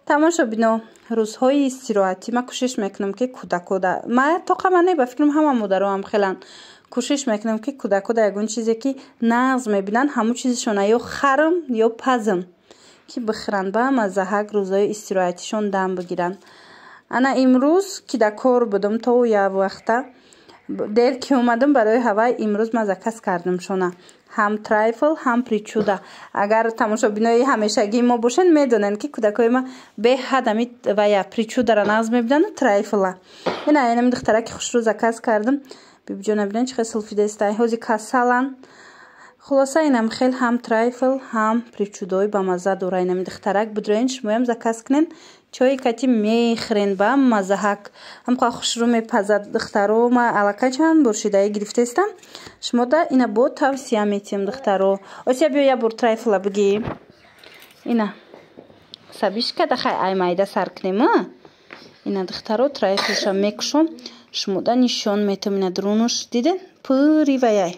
тамошобино рӯзҳои истироҳатӣ ман кӯшиш мекунам ки кӯдакода ман тоқама не ба фикрам ҳама модароам хелан кӯшиш мекунам ки кӯдакода ягон чизе ки нағз мебинанд ҳамун чизашона ё харм ё пазм ки бихӯранд ба маззаҳак рӯзҳои истироҳатишон дам бигиранд. ана имрӯз ки дар кор будам то як вақта дер ки омадам барои ҳавай имрӯз ман заказ кардам шона ҳам трайфл ҳам причуда. агар тамошобинои ҳамешагии мо бошанд медонанд ки кӯдакои ман беҳад ами вая причудара нағз мебинанд трайфла. ина янами духтараки хушрӯ заказ кардам бибиҷон набинанд чихел сулфидестай ҳози касалан хулоса инам хел ҳам трайфл ҳам причудои ба мазза дора. инами духтарак бидроен шумоям заказ кунен чои кати мехӯрен ба маззаҳак ҳамқа хушрӯ мепазад духтаро ма аллакай чанд бор шидаӣ гирифтаистам шумода ина бо тавсия метиҳам духтаро. осия биё як бор трайфла бигӣ ина сабишка дахай ай майда сар кунем ина духтаро трайфлша мекушом шумода нишон метам ина дурунуш диден пӯри ваяй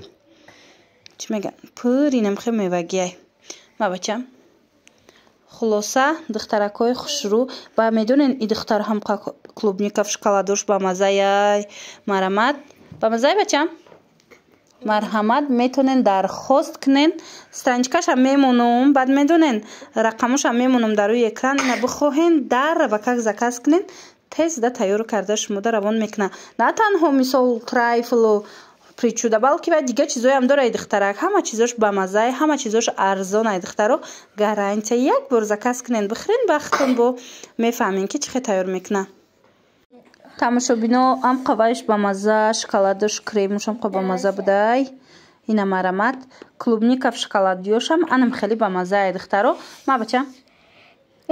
чӣ меган пӯри намхе мевагияй ма бачам хулоса духтаракҳои хушрӯ ба медонен и духтар ҳамқа клубников шоколадош ба маззаяй марҳамат ба маззай бачам марҳамат метонен дархост кунен страничкаша мемонам баъд медонен рақамоша мемонам дар рӯи экран ина бихоҳен дар ва как заказ кунен тезда тайёр карда шумода равон мекунад. на танҳо мисол трайфлу причуда балки ва дигар чизоям дора и духтарак ҳама чизош ба маззай ҳама чизош арзон ай духтаро гарантия як бор заказ кунен бихӯрен бахтон бо мефаҳмен ки чӣ хел тайёр мекунад. тамошобино амқа вайш ба мазза шоколадош кремуш амқа ба мазза будай ина марҳамат клубников шоколадиёшам анам хеле ба мазза ай духтаро ма бачам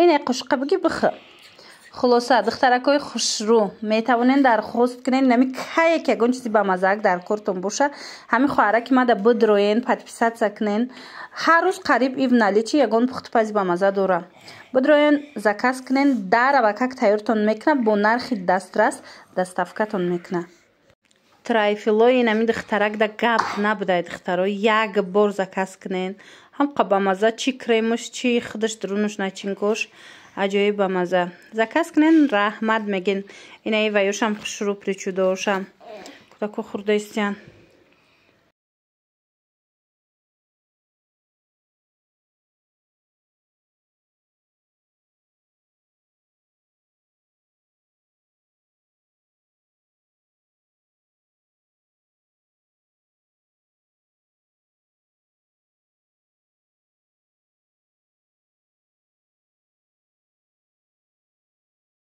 ина қошуқа бигӣ бихӯр. хулоса духтаракҳои хушрӯ метавонен дархост кунен нами кае ки ягон чизи ба маззаак дар кортон боша ҳамин хоҳараки мада бидроен подписатсия кунен ҳар рӯз қариб ив наличи ягон пухтупази ба мазза дора бидроен заказ кунен дара ва как тайёртон мекунад бо нархи дастрас доставкатон мекунад. трайфлои нами духтарак да гап набудай духтаро як бор заказ кунен ҳамқа ба мазза чи кремуш чи худаш дурунуш начинкош аҷоиб ба мазза заказ кунен раҳмат мегин ина и ваёшам хушрӯ причудошам кӯдако хурдаистиян